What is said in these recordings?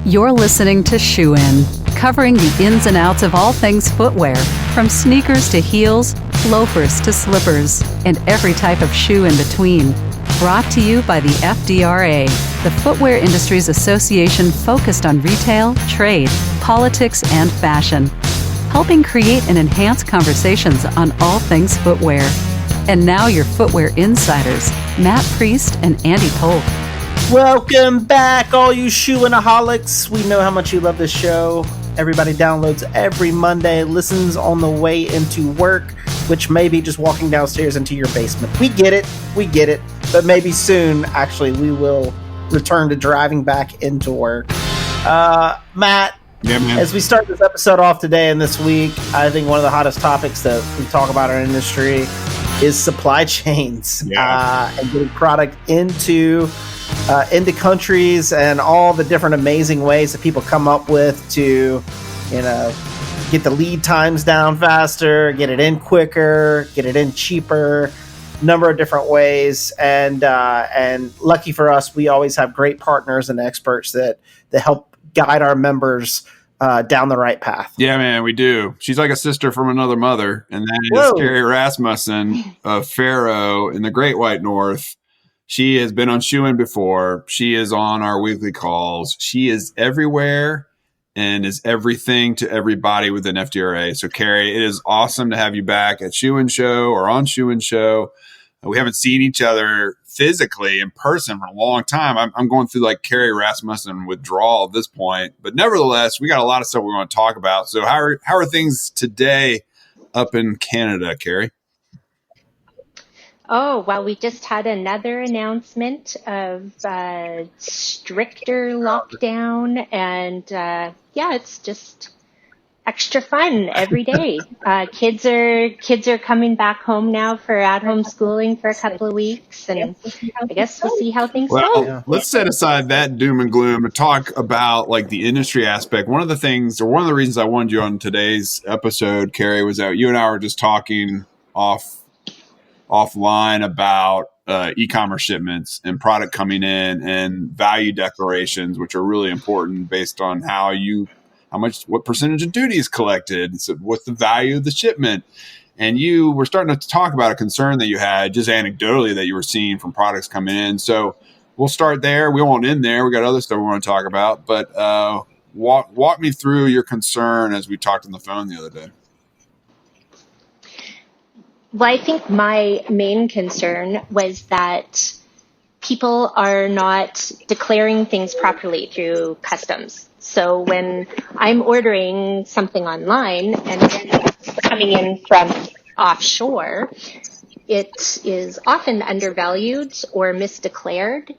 You're listening to Shoe In, covering the ins and outs of all things footwear, from sneakers to heels, loafers to slippers, and every type of shoe in between. Brought to you by the FDRA, the Footwear Industries Association focused on retail, trade, politics, and fashion, helping create and enhance conversations on all things footwear. And now your footwear insiders, Matt Priest and Andy Polk. Welcome back, all you shoe-in-aholics. We know how much you love this show. Everybody downloads every Monday, listens on the way into work, which may be just walking downstairs into your basement. We get it. But maybe soon, actually, we will return to driving back into work. Matt, as we start this episode off today and this week, I think one of the hottest topics that we talk about in our industry is supply chains and getting product into countries and all the different amazing ways that people come up with to, get the lead times down faster, get it in quicker, get it in cheaper, number of different ways. And lucky for us, we always have great partners and experts that help guide our members down the right path. Yeah, man, we do. She's like a sister from another mother, and that is Kerry Rasmussen of Farrow in the Great White North. She has been on Shoe In before. She is on our weekly calls. She is everywhere and is everything to everybody within FDRA. So, Kerry, it is awesome to have you back at Shoe In Show or on Shoe In Show. We haven't seen each other physically in person for a long time. I'm going through like Kerry Rasmussen withdrawal at this point. But nevertheless, we got a lot of stuff we want to talk about. So how are things today up in Canada, Kerry? Oh, well, we just had another announcement of stricter lockdown, and it's just extra fun every day. Kids are coming back home now for at-home schooling for a couple of weeks, and I guess we'll see how things go. Let's set aside that doom and gloom and talk about like the industry aspect. One of the reasons I wanted you on today's episode, Kerry, was that you and I were just talking offline about e-commerce shipments and product coming in and value declarations, which are really important based on what percentage of duty is collected. So what's the value of the shipment? And you were starting to talk about a concern that you had just anecdotally that you were seeing from products coming in. So we'll start there. We won't end there. We got other stuff we want to talk about, but walk me through your concern as we talked on the phone the other day. Well, I think my main concern was that people are not declaring things properly through customs. So when I'm ordering something online and it's coming in from offshore, it is often undervalued or misdeclared,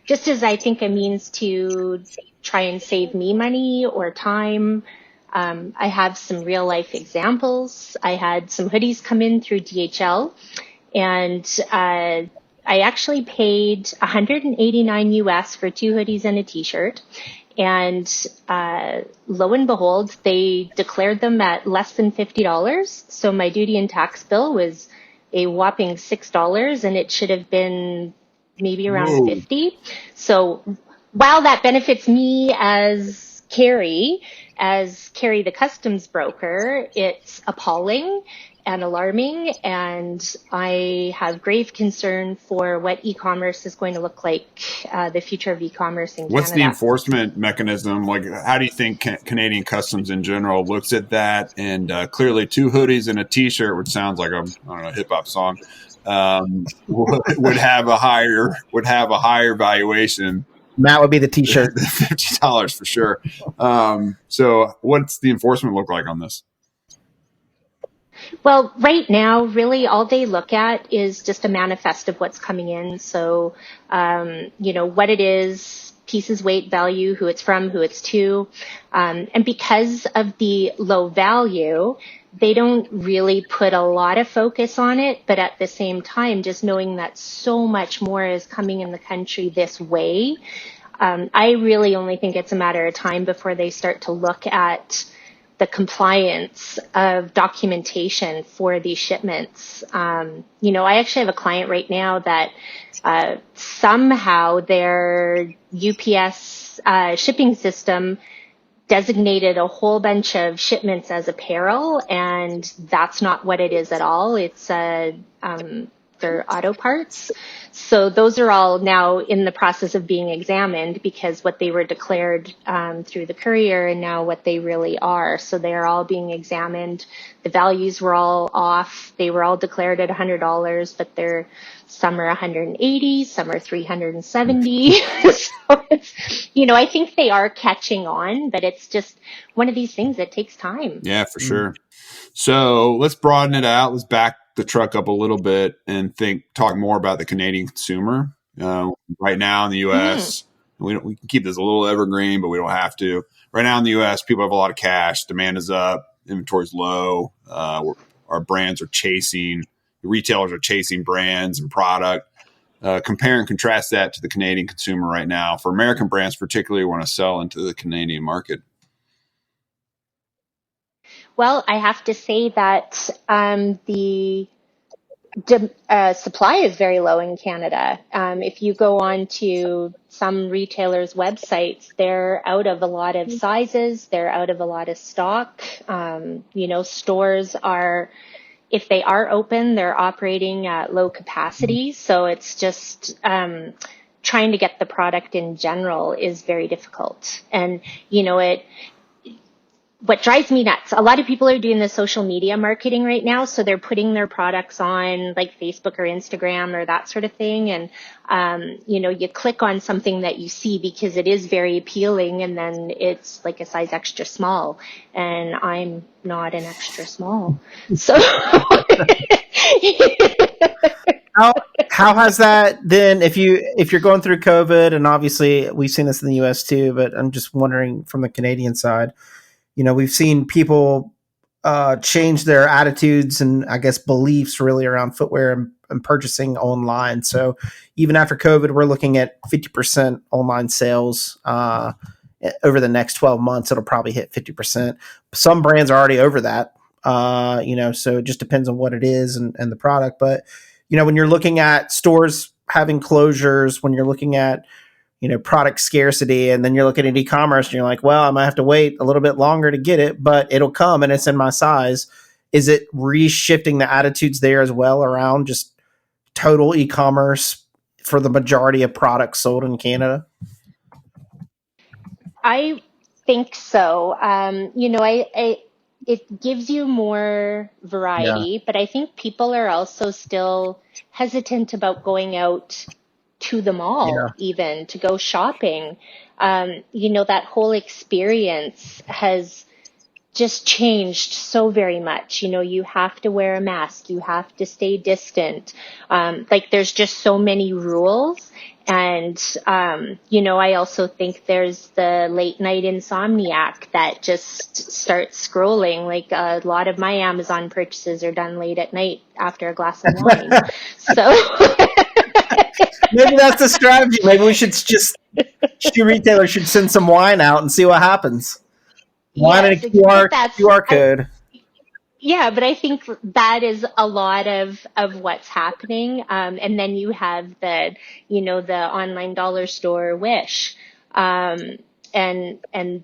just as I think a means to try and save me money or time. I have some real life examples. I had some hoodies come in through DHL, and I actually paid $189 US for 2 hoodies and a t-shirt. And lo and behold, they declared them at less than $50. So my duty and tax bill was a whopping $6, and it should have been maybe around $50. So while that benefits me as Kerry, the customs broker, it's appalling and alarming, and I have grave concern for what e-commerce is going to look like, the future of e-commerce in Canada. What's the enforcement mechanism? Like, how do you think Canadian Customs in general looks at that? And clearly 2 hoodies and a t-shirt, which sounds like a hip hop song, would have a higher valuation. Matt would be the t-shirt. $50 for sure. So what's the enforcement look like on this? Well, right now, really all they look at is just a manifest of what's coming in. So, what it is, pieces, weight, value, who it's from, who it's to. And because of the low value, they don't really put a lot of focus on it. But at the same time, just knowing that so much more is coming in the country this way, I really only think it's a matter of time before they start to look at the compliance of documentation for these shipments. I actually have a client right now that somehow their UPS shipping system designated a whole bunch of shipments as apparel, and that's not what it is at all. It's they're auto parts. So those are all now in the process of being examined, because what they were declared through the courier and now what they really are. So they're all being examined. The values were all off. They were all declared at $100, but they're some are 180, some are 370. So it's, I think they are catching on, but it's just one of these things that takes time. Yeah, for sure. So let's broaden it out. Let's back the truck up a little bit and talk more about the Canadian consumer. Right now in the U.S., we can keep this a little evergreen, but we don't have to. Right now in the U.S., people have a lot of cash. Demand is up. Inventory's low. Our brands are chasing. The retailers are chasing brands and product. Compare and contrast that to the Canadian consumer right now. For American brands, particularly, want to sell into the Canadian market. Well, I have to say that the supply is very low in Canada. If you go on to some retailers' websites, they're out of a lot of sizes. They're out of a lot of stock. Stores are, if they are open, they're operating at low capacity. So it's just trying to get the product in general is very difficult. And, what drives me nuts, a lot of people are doing the social media marketing right now. So they're putting their products on like Facebook or Instagram or that sort of thing. And, you click on something that you see because it is very appealing, and then it's like a size extra small. And I'm not an extra small. So how has that then, if you're going through COVID, and obviously we've seen this in the US too, but I'm just wondering from the Canadian side, we've seen people change their attitudes and I guess beliefs really around footwear and purchasing online. So even after COVID, we're looking at 50% online sales over the next 12 months. It'll probably hit 50%. Some brands are already over that, so it just depends on what it is and the product. But, when you're looking at stores having closures, when you're looking at product scarcity, and then you're looking at e-commerce and you're like, well, I might have to wait a little bit longer to get it, but it'll come and it's in my size. Is it reshifting the attitudes there as well around just total e-commerce for the majority of products sold in Canada? I think so. It gives you more variety, but I think people are also still hesitant about going out to the mall, even to go shopping. That whole experience has just changed so very much. You have to wear a mask, you have to stay distant. There's just so many rules. And, I also think there's the late night insomniac that just starts scrolling. Like a lot of my Amazon purchases are done late at night after a glass of wine. So maybe that's the strategy. Maybe we should shoe retailers should send some wine out and see what happens. Wine and a QR code. But I think that is a lot of what's happening. And then you have the online dollar store Wish, and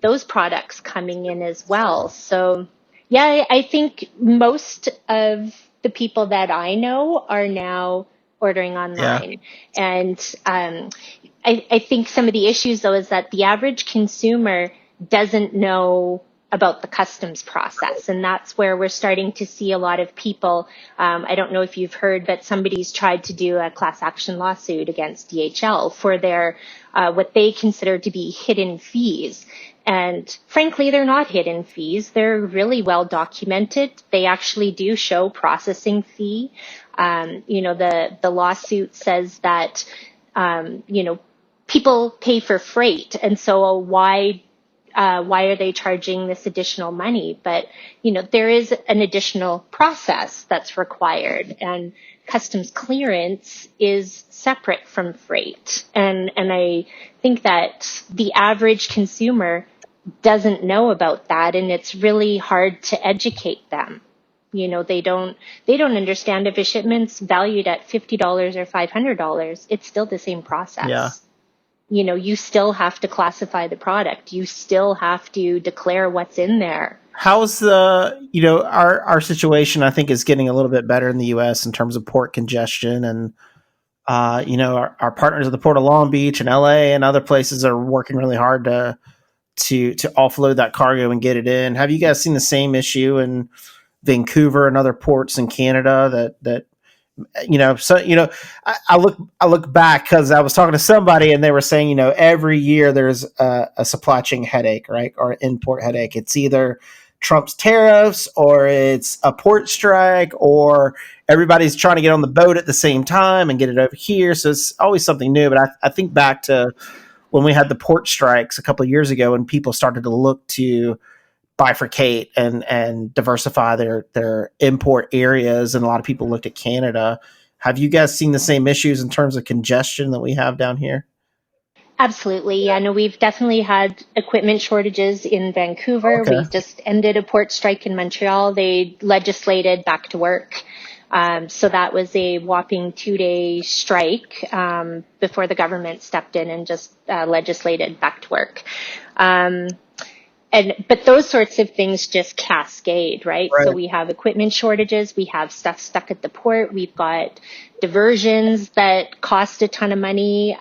those products coming in as well. So I think most of the people that I know are now ordering online. And I think some of the issues though is that the average consumer doesn't know about the customs process. And that's where we're starting to see a lot of people. I don't know if you've heard, but somebody's tried to do a class action lawsuit against DHL for their, what they consider to be hidden fees. And frankly, they're not hidden fees. They're really well documented. They actually do show processing fee. The lawsuit says that, people pay for freight. And so why are they charging this additional money? But, there is an additional process that's required, and customs clearance is separate from freight. And I think that the average consumer doesn't know about that, and it's really hard to educate them. They don't understand if a shipment's valued at $50 or $500, it's still the same process. Yeah. You still have to classify the product. You still have to declare what's in there. How's our situation, I think, is getting a little bit better in the U.S. in terms of port congestion, and our partners at the Port of Long Beach and L.A. and other places are working really hard to offload that cargo and get it in. Have you guys seen the same issue in Vancouver and other ports in Canada that I look back because I was talking to somebody and they were saying, every year there's a supply chain headache, right? Or an import headache. It's either Trump's tariffs or it's a port strike or everybody's trying to get on the boat at the same time and get it over here. So it's always something new. But I think back to when we had the port strikes a couple of years ago and people started to look to bifurcate and diversify their import areas, and a lot of people looked at Canada. Have you guys seen the same issues in terms of congestion that we have down here? Absolutely. Yeah, no, we've definitely had equipment shortages in Vancouver. Okay. We just ended a port strike in Montreal. They legislated back to work. So that was a whopping 2-day strike before the government stepped in and just legislated back to work. But those sorts of things just cascade, right? So we have equipment shortages. We have stuff stuck at the port. We've got diversions that cost a ton of money.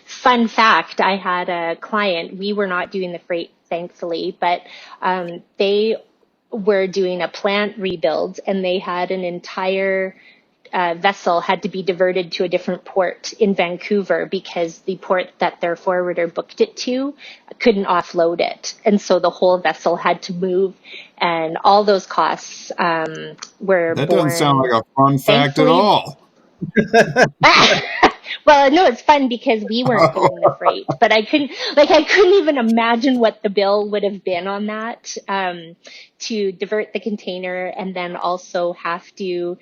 Fun fact, I had a client, we were not doing the freight, thankfully, but they were doing a plant rebuild, and they had an entire vessel had to be diverted to a different port in Vancouver because the port that their forwarder booked it to couldn't offload it. And so the whole vessel had to move, and all those costs were That borne. doesn't sound like a fun fact at all. Well, no, it's fun because we weren't doing the freight, but I couldn't even imagine what the bill would have been on that, to divert the container and then also have to,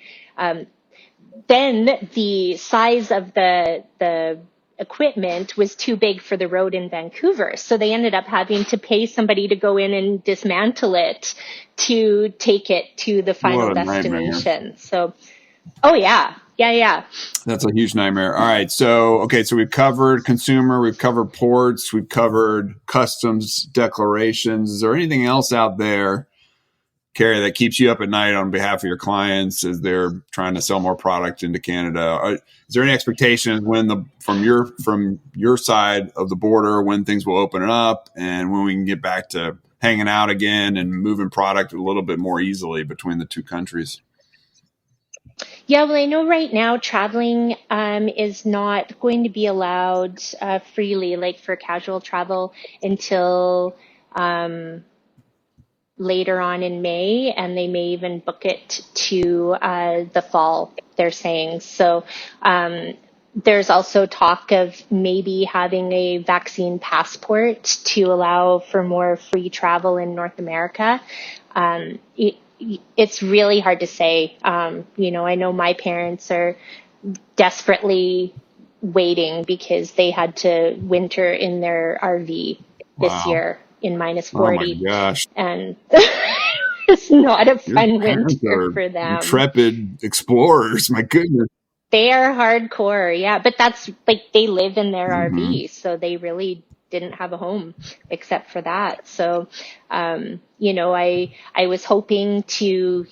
then the size of the equipment was too big for the road in Vancouver. So they ended up having to pay somebody to go in and dismantle it to take it to the final destination. Nightmare. So, oh yeah. Yeah. That's a huge nightmare. All right. So we've covered consumer, we've covered ports, we've covered customs declarations. Is there anything else out there, Kerry, that keeps you up at night on behalf of your clients as they're trying to sell more product into Canada? Is there any expectation from your side of the border when things will open up and when we can get back to hanging out again and moving product a little bit more easily between the two countries? Yeah, well, I know right now traveling is not going to be allowed freely, like for casual travel, until later on in May, and they may even book it to the fall, they're saying. So there's also talk of maybe having a vaccine passport to allow for more free travel in North America. It's really hard to say. I know my parents are desperately waiting because they had to winter in their RV this year in minus 40. Oh my gosh. And it's not a fun winter for them. Intrepid explorers, my goodness. They are hardcore, yeah. But that's like they live in their RV, so they really didn't have a home except for that. So, I was hoping to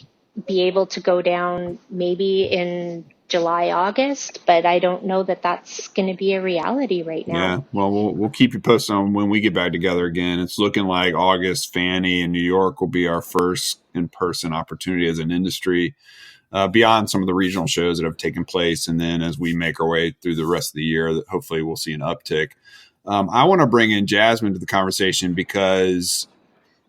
be able to go down maybe in July, August, but I don't know that that's going to be a reality right now. Yeah, well, we'll keep you posted on when we get back together again. It's looking like August, Fanny in New York will be our first in-person opportunity as an industry, beyond some of the regional shows that have taken place. And then as we make our way through the rest of the year, hopefully we'll see an uptick. I want to bring in Jasmine to the conversation because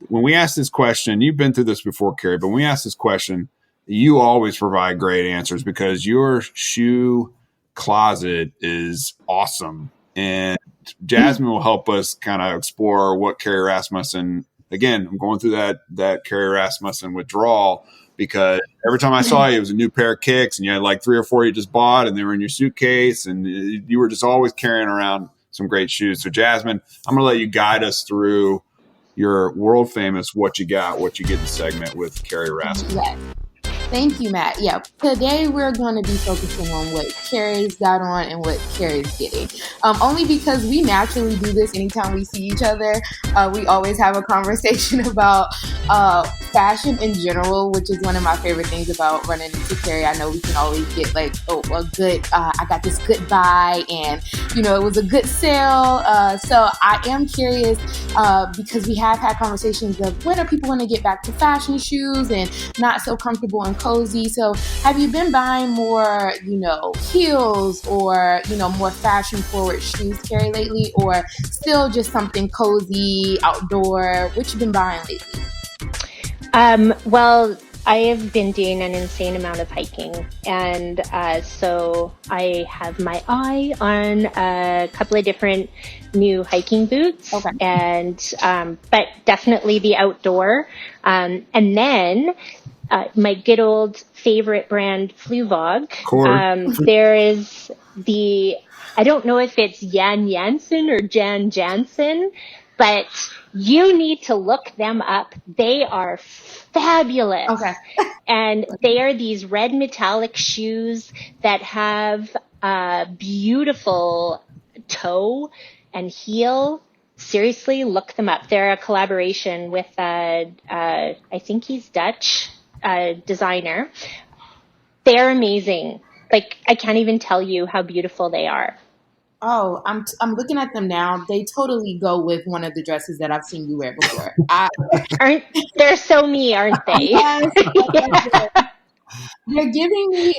when we ask this question, you've been through this before, Kerry, but when we ask this question, you always provide great answers because your shoe closet is awesome. And Jasmine will help us kind of explore what Kerry Rasmussen, again, I'm going through that Kerry Rasmussen withdrawal because every time I saw you, it was a new pair of kicks and you had like 3 or 4 you just bought and they were in your suitcase and you were just always carrying around some great shoes. So Jasmine, I'm going to let you guide us through your world famous What You Got, What You Get segment with Kerry Rasmussen. Yes. Thank you, Matt. Yeah, today we're going to be focusing on what Kerry's got on and what Kerry's getting. Only because we naturally do this anytime we see each other. We always have a conversation about fashion in general, which is one of my favorite things about running into Kerry. I know we can always get like, a good, I got this good buy, and it was a good sale. So I am curious because we have had conversations of when are people going to get back to fashion shoes and not so comfortable and cozy. So have you been buying more, heels or, more fashion forward shoes, Kerry, lately, or still just something cozy, outdoor? What you been buying lately? Well, I have been doing an insane amount of hiking, and so I have my eye on a couple of different new hiking boots, okay. And but definitely the outdoor, and then my good old favorite brand, Fluevog. There is I don't know if it's Jan Jansen or Jan Jansen, but you need to look them up. They are fabulous. Okay. And they are these red metallic shoes that have a beautiful toe and heel. Seriously, look them up. They're a collaboration with, I think he's Dutch, designer. They're amazing. Like, I can't even tell you how beautiful they are. Oh, I'm looking at them now. They totally go with one of the dresses that I've seen you wear before. They're so me, aren't they? Yes. They're giving me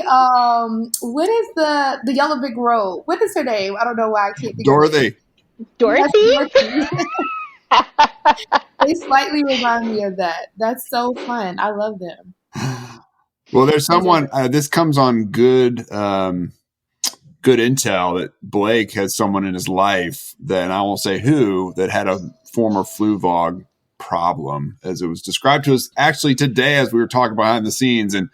what is the yellow brick road? What is her name? I don't know why I can't think of it. Dorothy? Yes, they slightly remind me of that. That's so fun. I love them. Well, there's someone. This comes on good intel that Blake has someone in his life that, and I won't say who, that had a former Fluevog problem, as it was described to us actually today as we were talking behind the scenes. And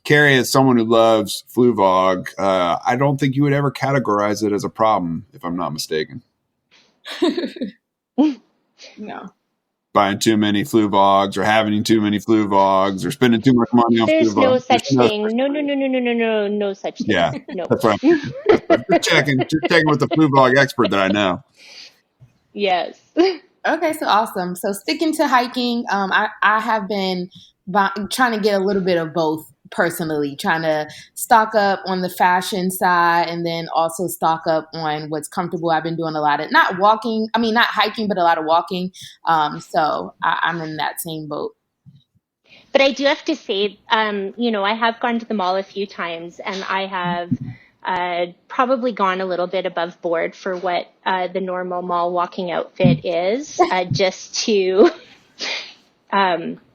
Kerry, as someone who loves Fluevog, I don't think you would ever categorize it as a problem, if I'm not mistaken. No. Buying too many Fluevogs or having too many Fluevogs or spending too much money on There's Fluevogs. No such thing. No such thing. Yeah, no. That's right. Just checking with the Fluevog expert that I know. Yes. Okay, so awesome. So sticking to hiking, I have been trying to get a little bit of both personally, trying to stock up on the fashion side and then also stock up on what's comfortable. I've been doing a lot of not hiking, but a lot of walking. So I'm in that same boat. But I do have to say, I have gone to the mall a few times, and I have probably gone a little bit above board for what the normal mall walking outfit is, just to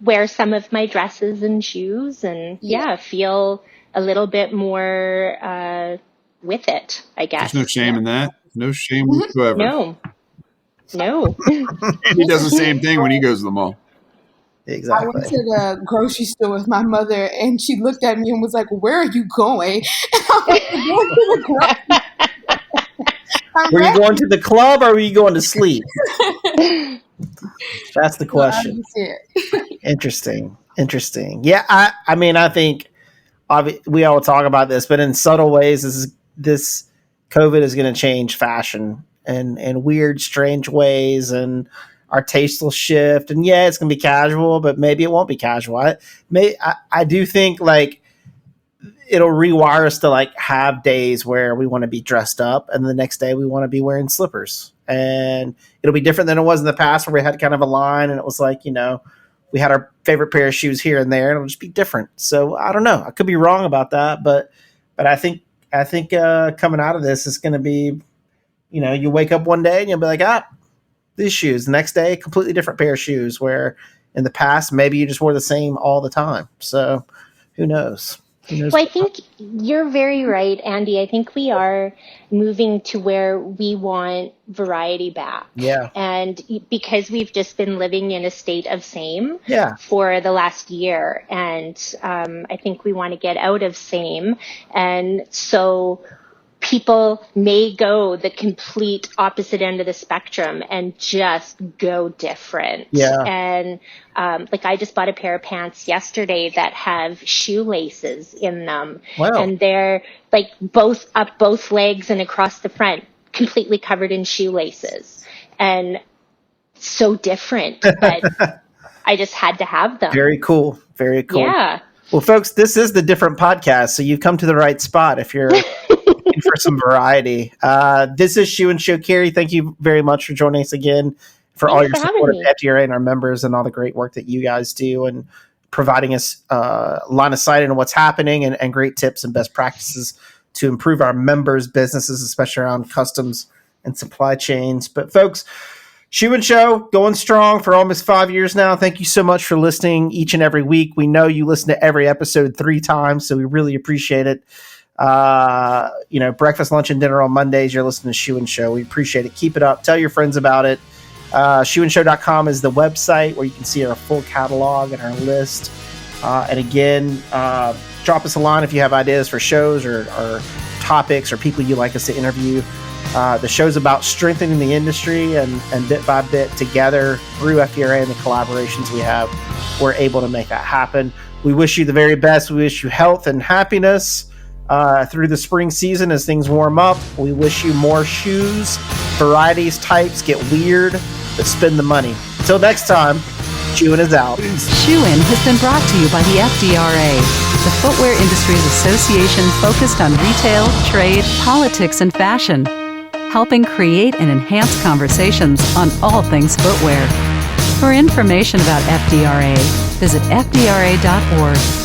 wear some of my dresses and shoes and, feel a little bit more with it, I guess. There's no shame in that. No shame whatsoever. No. He does the same thing when he goes to the mall. Exactly. I went to the grocery store with my mother, and she looked at me and was like, "Where are you going?" And I was like, "Going to the grocery store." Were you going to the club or were you going to sleep? That's the question. Interesting. Yeah, I think we all talk about this, but in subtle ways, this COVID is going to change fashion in weird, strange ways, and our taste will shift. And yeah, it's going to be casual, but maybe it won't be casual. I do think like it'll rewire us to like have days where we want to be dressed up, and the next day we want to be wearing slippers. And it'll be different than it was in the past, where we had kind of a line, and it was like, we had our favorite pair of shoes here and there, and it'll just be different. So I don't know. I could be wrong about that, but I think coming out of this is going to be, you wake up one day and you'll be like, these shoes. The next day, completely different pair of shoes, where in the past, maybe you just wore the same all the time. So who knows? Well, I think you're very right, Andy. I think we are moving to where we want variety back. Yeah. And because we've just been living in a state of same for the last year. And I think we want to get out of same. And so people may go the complete opposite end of the spectrum and just go different. Yeah. And like I just bought a pair of pants yesterday that have shoelaces in them. Wow. And they're like both up both legs and across the front, completely covered in shoelaces. And so different, but I just had to have them. Very cool. Very cool. Yeah. Well, folks, this is the Different Podcast, so you've come to the right spot if you're looking for some variety. This is Shoe and Show. Kerry, thank you very much for joining us again, for all your support of FDRA and our members and all the great work that you guys do and providing us line of sight into what's happening and great tips and best practices to improve our members' businesses, especially around customs and supply chains. But folks, Shoe and Show going strong for almost 5 years now. Thank you so much for listening each and every week. We know you listen to every episode 3 times, so we really appreciate it. Breakfast, lunch, and dinner on Mondays, you're listening to Shoe and Show. We appreciate it. Keep it up. Tell your friends about it. Shoeandshow.com is the website where you can see our full catalog and our list. And again, drop us a line if you have ideas for shows or topics or people you'd like us to interview. The show's about strengthening the industry and bit by bit together through FDRA and the collaborations we have, we're able to make that happen. We wish you the very best. We wish you health and happiness through the spring season as things warm up. We wish you more shoes, varieties, types, get weird, but spend the money. Until next time, Shoein' is out. Shoein' has been brought to you by the FDRA, the Footwear Industries Association focused on retail, trade, politics, and fashion, helping create and enhance conversations on all things footwear. For information about FDRA, visit fdra.org.